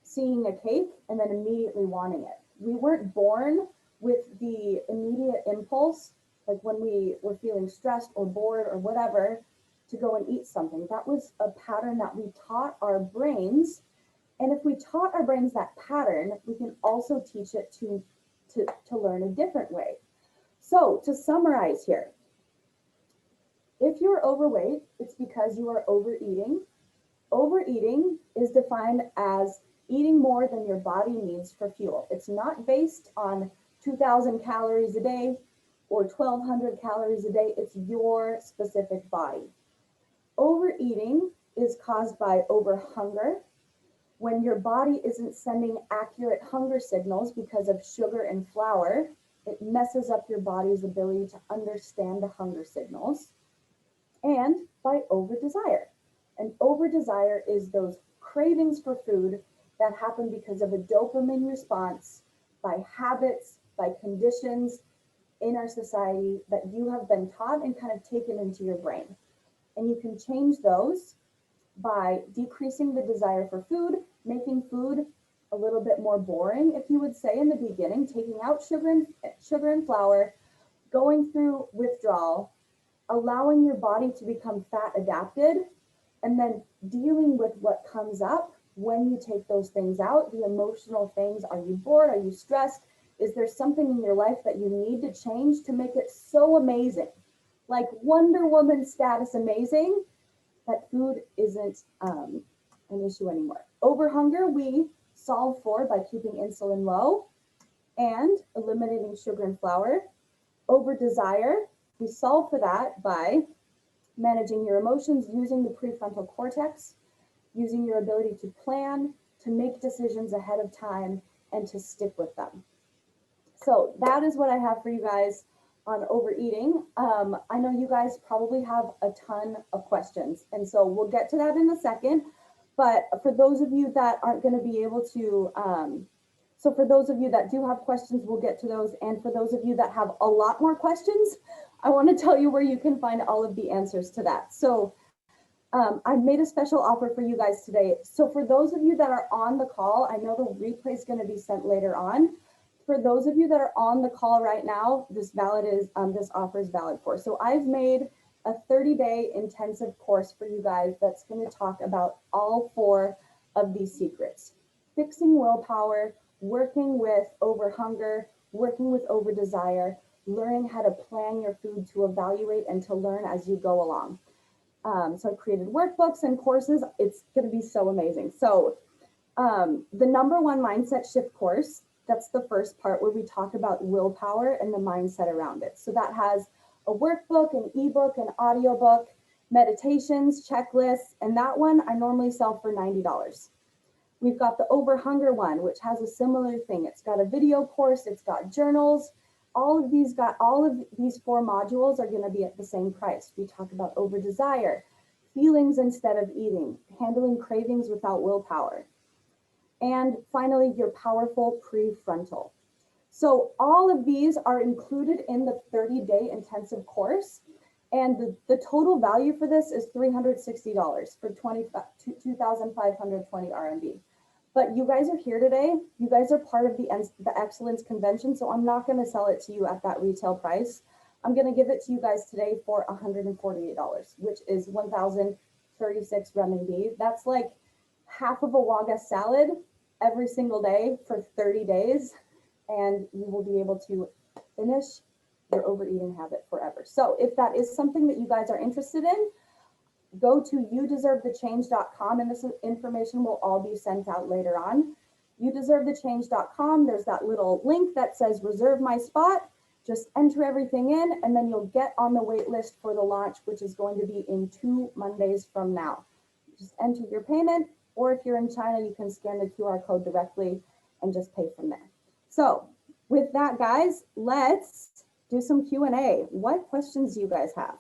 seeing a cake and then immediately wanting it. We weren't born with the immediate impulse, like when we were feeling stressed or bored or whatever, to go and eat something. That was a pattern that we taught our brains. And if we taught our brains that pattern, we can also teach it to learn a different way. So to summarize here, if you're overweight, it's because you are overeating. Overeating is defined as eating more than your body needs for fuel. It's not based on 2,000 calories a day or 1,200 calories a day. It's your specific body. Overeating is caused by overhunger, when your body isn't sending accurate hunger signals because of sugar and flour. it messes up your body's ability to understand the hunger signals, and by over desire. And over desire is those cravings for food that happen because of a dopamine response, by habits, by conditions in our society that you have been taught and kind of taken into your brain. And you can change those by decreasing the desire for food, making food a little bit more boring, if you would say, in the beginning, taking out sugar and flour, going through withdrawal, allowing your body to become fat adapted, and then dealing with what comes up when you take those things out, the emotional things. Are you bored? Are you stressed? Is there something in your life that you need to change to make it so amazing, like Wonder Woman status amazing, that food isn't an issue anymore? Over hunger, we solve for by keeping insulin low and eliminating sugar and flour. Over desire, we solve for that by managing your emotions, using the prefrontal cortex, using your ability to plan, to make decisions ahead of time, and to stick with them. So that is what I have for you guys on overeating. I know you guys probably have a ton of questions, and so we'll get to that in a second. But for those of you that aren't going to be able to, so for those of you that do have questions, we'll get to those. And for those of you that have a lot more questions, I want to tell you where you can find all of the answers to that. So I've made a special offer for you guys today. So for those of you that are on the call, I know the replay is going to be sent later on. For those of you that are on the call right now, this offer is valid for. So I've made a 30-day intensive course for you guys that's going to talk about all 4 of these secrets: fixing willpower, working with over hunger, working with over desire, learning how to plan your food, to evaluate and to learn as you go along. So I created workbooks and courses. It's going to be so amazing. So the number 1 mindset shift course, that's the first part where we talk about willpower and the mindset around it. So that has a workbook, an ebook, an audiobook, meditations, checklists, and that one I normally sell for $90. We've got the over hunger one, which has a similar thing. It's got a video course, it's got journals. All of these 4 modules are going to be at the same price. We talk about over desire, feelings instead of eating, handling cravings without willpower, and finally your powerful prefrontal. So all of these are included in the 30-day intensive course, and the total value for this is $360 for 2,520 RMB. But you guys are here today. You guys are part of the Excellence Convention, so I'm not going to sell it to you at that retail price. I'm going to give it to you guys today for $148, which is 1,036 renminbi. That's like half of a Wagga salad every single day for 30 days, and you will be able to finish your overeating habit forever. So if that is something that you guys are interested in, go to youdeservethechange.com, and this information will all be sent out later on. Youdeservethechange.com, there's that little link that says reserve my spot. Just enter everything in, and then you'll get on the wait list for the launch, which is going to be in 2 Mondays from now. Just enter your payment, or if you're in China, you can scan the QR code directly and just pay from there. So with that, guys, let's do some Q&A. What questions do you guys have?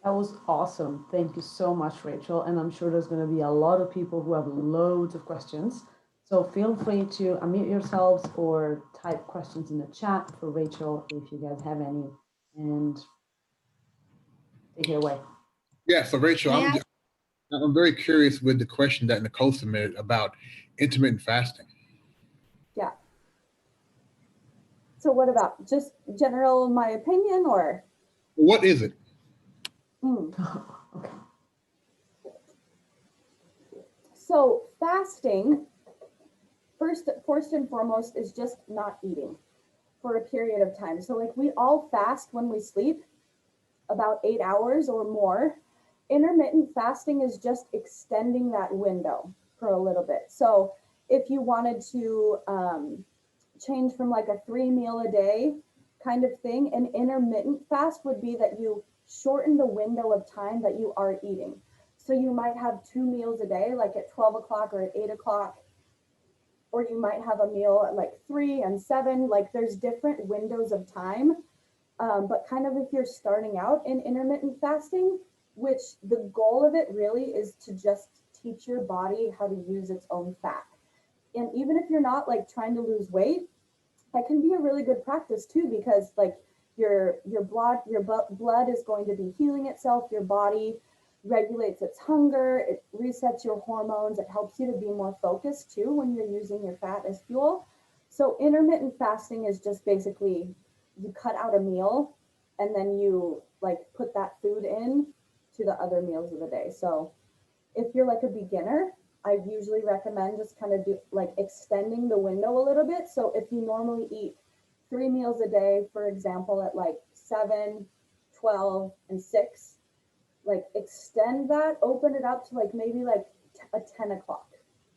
That was awesome. Thank you so much, Rachel. And I'm sure there's going to be a lot of people who have loads of questions. So feel free to unmute yourselves or type questions in the chat for Rachel if you guys have any. And take it away. Yeah, so Rachel, Yeah. I'm very curious with the question that Nicole submitted about intermittent fasting. Yeah. So what about just general, my opinion, or? What is it? Okay. So fasting, first and foremost, is just not eating for a period of time. So like we all fast when we sleep, about 8 hours or more. Intermittent fasting is just extending that window for a little bit. So if you wanted to change from like a 3 meal a day kind of thing, an intermittent fast would be that you shorten the window of time that you are eating. So you might have 2 meals a day, like at 12 o'clock or at 8 o'clock, or you might have a meal at like 3 and 7. Like there's different windows of time. But kind of if you're starting out in intermittent fasting, which the goal of it really is to just teach your body how to use its own fat. And even if you're not like trying to lose weight, that can be a really good practice too, because like your blood is going to be healing itself. Your body regulates its hunger. It resets your hormones. It helps you to be more focused too when you're using your fat as fuel. So intermittent fasting is just basically you cut out a meal and then you like put that food in to the other meals of the day. So if you're like a beginner, I usually recommend just kind of do like extending the window a little bit. So if you normally eat 3 meals a day, for example, at like 7, 12, and 6, like extend that, open it up to like maybe like a 10 o'clock.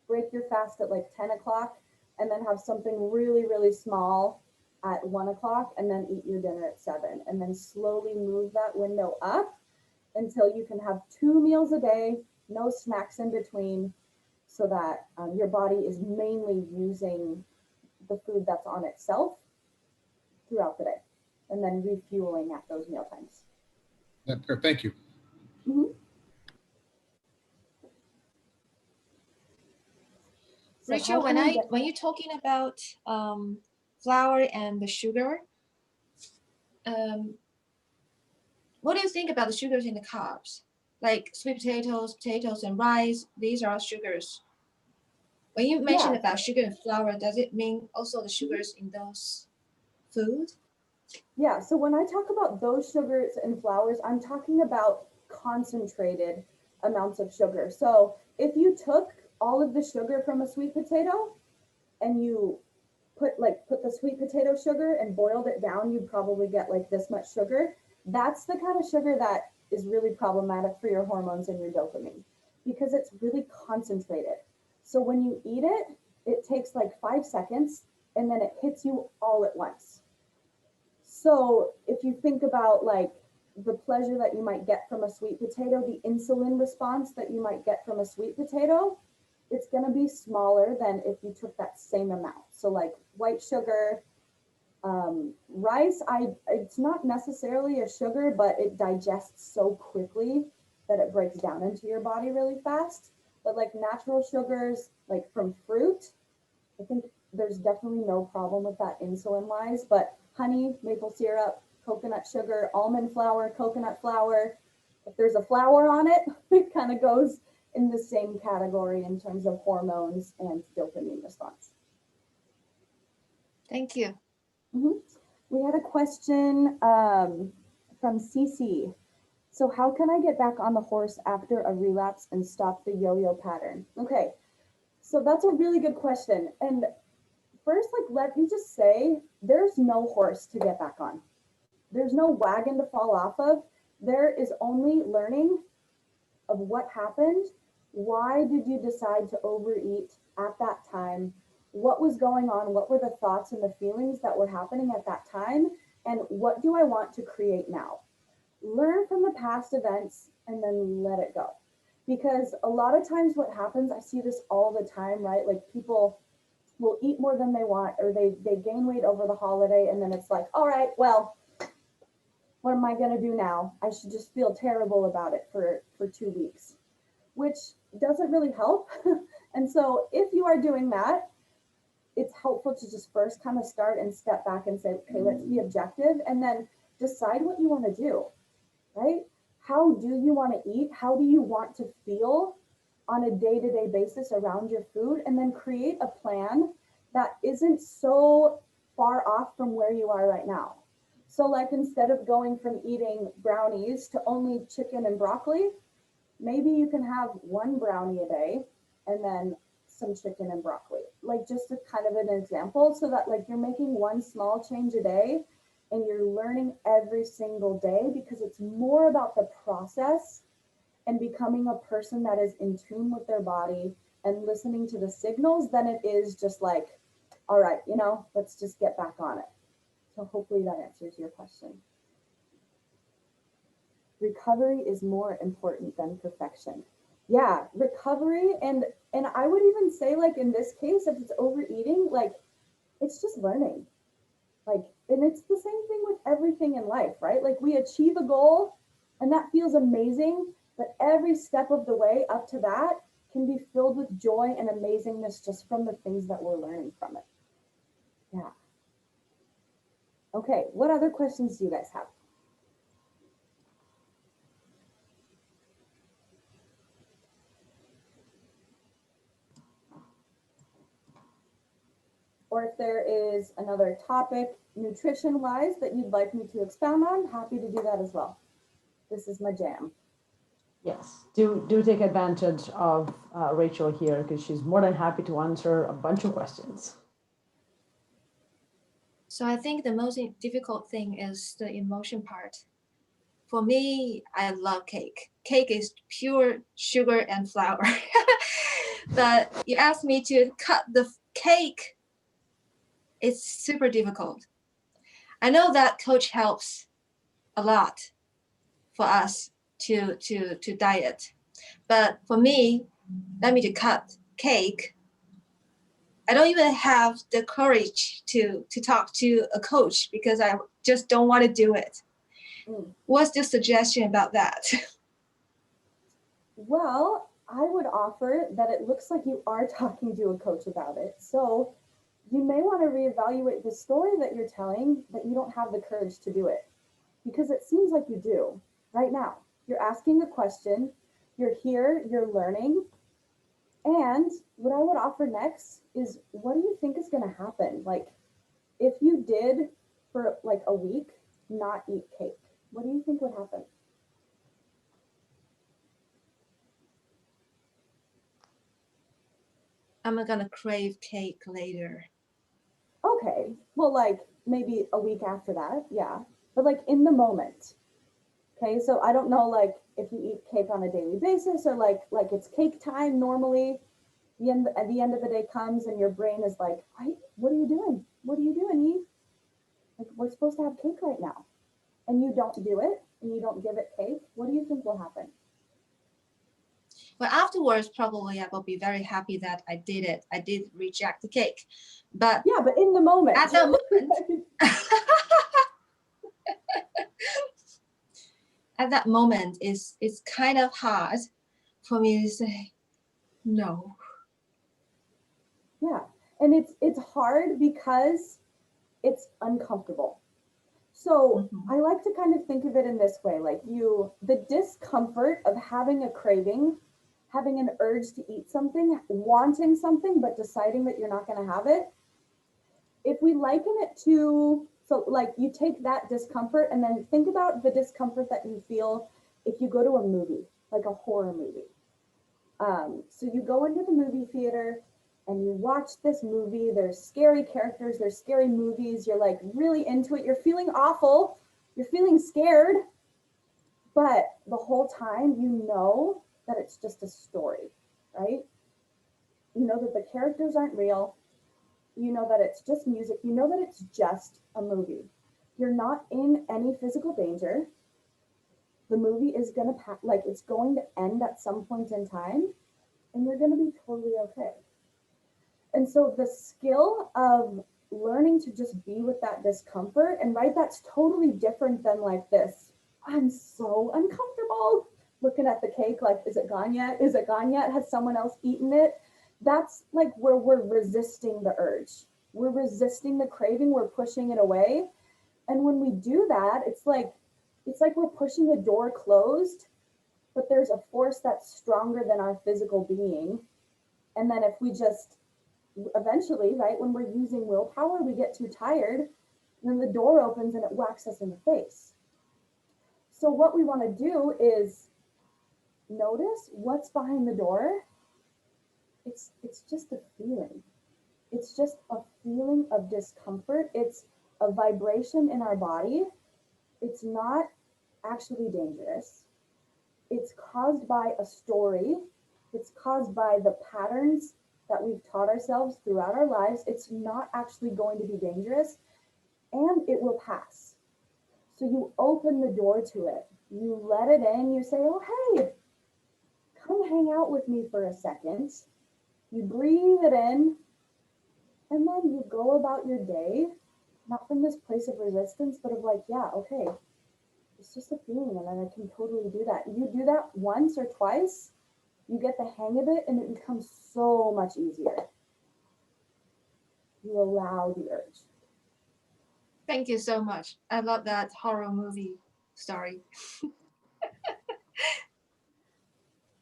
Break your fast at like 10 o'clock and then have something really, really small at 1 o'clock and then eat your dinner at 7. And then slowly move that window up until you can have 2 meals a day, no snacks in between, so that your body is mainly using the food that's on itself throughout the day and then refueling at those meal times. Thank you. Mm-hmm. So Rachel, when you're talking about flour and the sugar, what do you think about the sugars in the carbs? Like sweet potatoes and rice, these are sugars. When you mention about sugar and flour, does it mean also the sugars in those food? Yeah, so when I talk about those sugars and flours, I'm talking about concentrated amounts of sugar. So if you took all of the sugar from a sweet potato and you put the sweet potato sugar and boiled it down, you'd probably get like this much sugar. That's the kind of sugar that is really problematic for your hormones and your dopamine because it's really concentrated. So when you eat it, it takes like 5 seconds and then it hits you all at once. So if you think about like the pleasure that you might get from a sweet potato, the insulin response that you might get from a sweet potato, it's going to be smaller than if you took that same amount. So like white sugar, rice, it's not necessarily a sugar, but it digests so quickly that it breaks down into your body really fast. But like natural sugars, like from fruit, I think there's definitely no problem with that insulin wise, but honey, maple syrup, coconut sugar, almond flour, coconut flour, if there's a flour on it, it kind of goes in the same category in terms of hormones and dopamine response. Thank you. Mm-hmm. We had a question from Cece. So how can I get back on the horse after a relapse and stop the yo-yo pattern? Okay, so that's a really good question. And first, like, let me just say, there's no horse to get back on. There's no wagon to fall off of. There is only learning of what happened. Why did you decide to overeat at that time? What was going on? What were the thoughts and the feelings that were happening at that time? And what do I want to create now? Learn from the past events and then let it go. Because a lot of times what happens, I see this all the time, right? Like people will eat more than they want, or they gain weight over the holiday, and then it's like, all right, well, what am I going to do now? I should just feel terrible about it for 2 weeks, which doesn't really help. And so if you are doing that, it's helpful to just first kind of start and step back and say, okay, let's be objective, and then decide what you want to do, right? How do you want to eat? How do you want to feel on a day-to-day basis around your food? And then create a plan that isn't so far off from where you are right now. So like instead of going from eating brownies to only chicken and broccoli, maybe you can have 1 brownie a day and then some chicken and broccoli, like just a kind of an example, so that like you're making 1 small change a day and you're learning every single day, because it's more about the process and becoming a person that is in tune with their body and listening to the signals than it is just like, all right, let's just get back on it. So hopefully that answers your question. Recovery is more important than perfection. Yeah, recovery, and I would even say, like, in this case, if it's overeating, like, it's just learning. Like, and it's the same thing with everything in life, right? Like, we achieve a goal and that feels amazing, but every step of the way up to that can be filled with joy and amazingness just from the things that we're learning from it. Yeah. Okay, what other questions do you guys have? Or if there is another topic, nutrition-wise, that you'd like me to expound on, happy to do that as well. This is my jam. Yes, do take advantage of Rachel here, because she's more than happy to answer a bunch of questions. So I think the most difficult thing is the emotion part. For me, I love cake. Cake is pure sugar and flour. But you asked me to cut the cake. It's super difficult. I know that coach helps a lot for us to diet. But for me, let me to cut cake. I don't even have the courage to talk to a coach because I just don't want to do it. What's the suggestion about that? Well, I would offer that it looks like you are talking to a coach about it. So you may want to reevaluate the story that you're telling that you don't have the courage to do it, because it seems like you do right now. You're asking a question, you're here, you're learning. And what I would offer next is, what do you think is going to happen? Like, if you did for like a week not eat cake, what do you think would happen? I'm gonna crave cake later. Okay, well, like maybe a week after that, yeah. But like in the moment. Okay, so I don't know, like, if you eat cake on a daily basis, or like it's cake time normally. At the end of the day comes and your brain is like, what are you doing? What are you doing, Eve? Like, we're supposed to have cake right now, and you don't do it, and you don't give it cake. What do you think will happen? But afterwards, probably I will be very happy that I did it. I did reject the cake. But yeah, but in the moment. At the moment, at that moment, it's kind of hard for me to say no. Yeah, and it's hard because it's uncomfortable. So I like to kind of think of it in this way, like the discomfort of having a craving, having an urge to eat something, wanting something, but deciding that you're not going to have it. If we liken it to, so like you take that discomfort and then think about the discomfort that you feel if you go to a movie, like a horror movie. So you go into the movie theater and you watch this movie. There's scary characters, there's scary movies. You're like really into it. You're feeling awful. You're feeling scared. But the whole time you know that it's just a story, right? You know that the characters aren't real. You know that it's just music. You know that it's just a movie. You're not in any physical danger. The movie is going to it's going to end at some point in time, and you're going to be totally okay. And so the skill of learning to just be with that discomfort, and right, that's totally different than like this, I'm so uncomfortable looking at the cake, like, is it gone yet? Is it gone yet? Has someone else eaten it? That's like where we're resisting the urge. We're resisting the craving, we're pushing it away. And when we do that, it's like we're pushing a door closed, but there's a force that's stronger than our physical being. And then if we just eventually, right, when we're using willpower, we get too tired, and then the door opens and it whacks us in the face. So what we want to do is notice what's behind the door. It's just a feeling. It's just a feeling of discomfort. It's a vibration in our body. It's not actually dangerous. It's caused by a story. It's caused by the patterns that we've taught ourselves throughout our lives. It's not actually going to be dangerous, and it will pass. So you open the door to it. You let it in. You say, oh, hey, come hang out with me for a second. You breathe it in, and then you go about your day, not from this place of resistance, but of like, yeah, okay, it's just a feeling, and then I can totally do that. You do that once or twice, you get the hang of it, and it becomes so much easier. You allow the urge. Thank you so much. I love that horror movie story.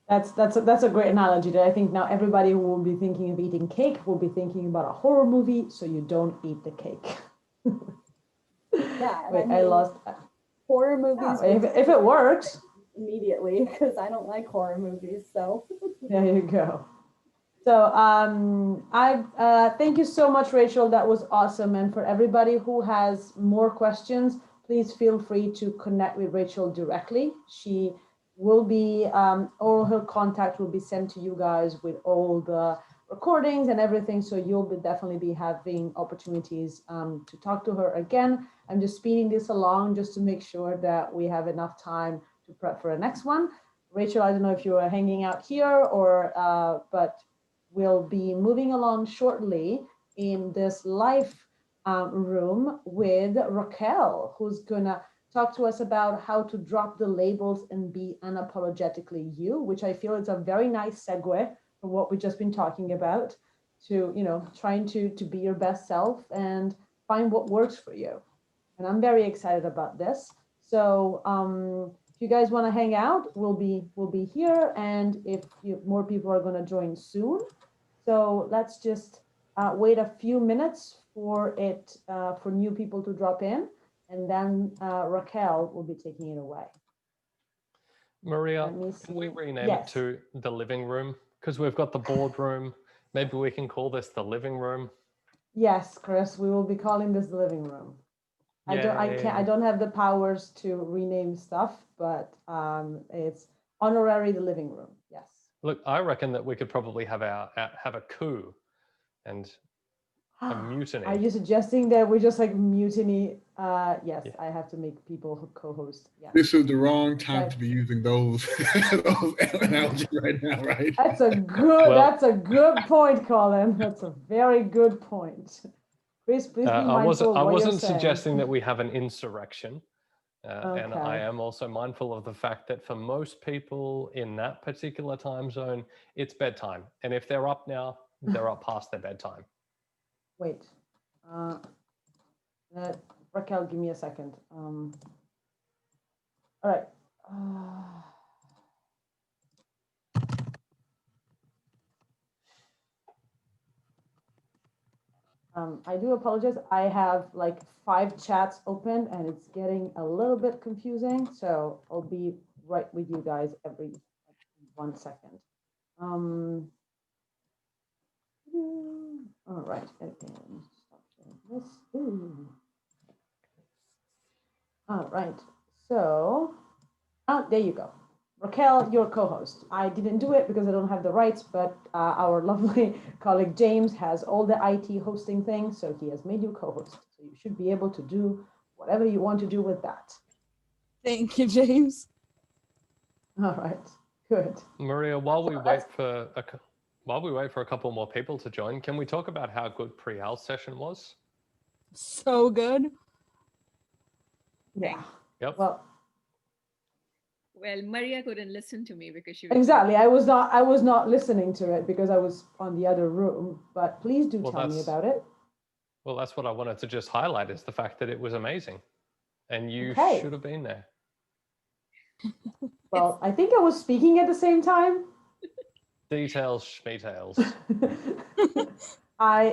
That's a great analogy that I think now everybody who will be thinking of eating cake will be thinking about a horror movie, so you don't eat the cake. Yeah, Wait, and I I mean, lost. horror movies. If it works, immediately, because I don't like horror movies. So there you go. So thank you so much, Rachel. That was awesome. And for everybody who has more questions, please feel free to connect with Rachel directly. She will be, all her contact will be sent to you guys with all the recordings and everything. So you'll definitely be having opportunities to talk to her again. I'm just speeding this along just to make sure that we have enough time to prep for the next one. Rachel, I don't know if you are hanging out here or, but we'll be moving along shortly in this live room with Raquel, who's gonna talk to us about how to drop the labels and be unapologetically you, which I feel is a very nice segue from what we've just been talking about to, you know, trying to be your best self and find what works for you. And I'm very excited about this. So if you guys want to hang out, we'll be here, and if more people are going to join soon. So let's just wait a few minutes for new people to drop in, and then Raquel will be taking it away. Maria, can we rename it to the living room? Because we've got the boardroom. Maybe we can call this the living room. Yes, Chris, we will be calling this the living room. I don't have the powers to rename stuff, but it's honorary the living room. Yes. Look, I reckon that we could probably have a coup and a mutiny. Are you suggesting that we just like mutiny? Yes, yeah. I have to make people co-host. Yeah. This is the wrong time to be using those analogies right now, right? That's a good point, Colin. That's a very good point. Chris, please be mindful of what I wasn't you're saying. suggesting that we have an insurrection. Okay. And I am also mindful of the fact that for most people in that particular time zone, it's bedtime. And if they're up now, they're up past their bedtime. Wait. Raquel, give me a second. All right. I do apologize. I have like 5 chats open and it's getting a little bit confusing. So I'll be right with you guys every 1 second. All right. Again, stop sharing this. Ooh. All right. So there you go. Raquel, your co-host. I didn't do it because I don't have the rights, but our lovely colleague James has all the IT hosting things, so he has made you co-host. So you should be able to do whatever you want to do with that. Thank you, James. All right, good. Maria, while we wait for a couple more people to join, can we talk about how good Prial's session was? So good. Yeah. Yep. Well, Maria couldn't listen to me because she was exactly. I was not listening to it because I was on the other room. But please do tell me about it. Well, that's what I wanted to just highlight is the fact that it was amazing, and you should have been there. Well, I think I was speaking at the same time. Details, schmetails.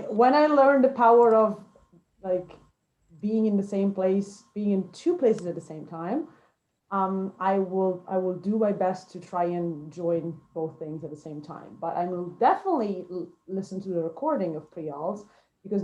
When I learned the power of like being in the same place, being in 2 places at the same time. I will do my best to try and join both things at the same time, but I will definitely listen to the recording of Prial's because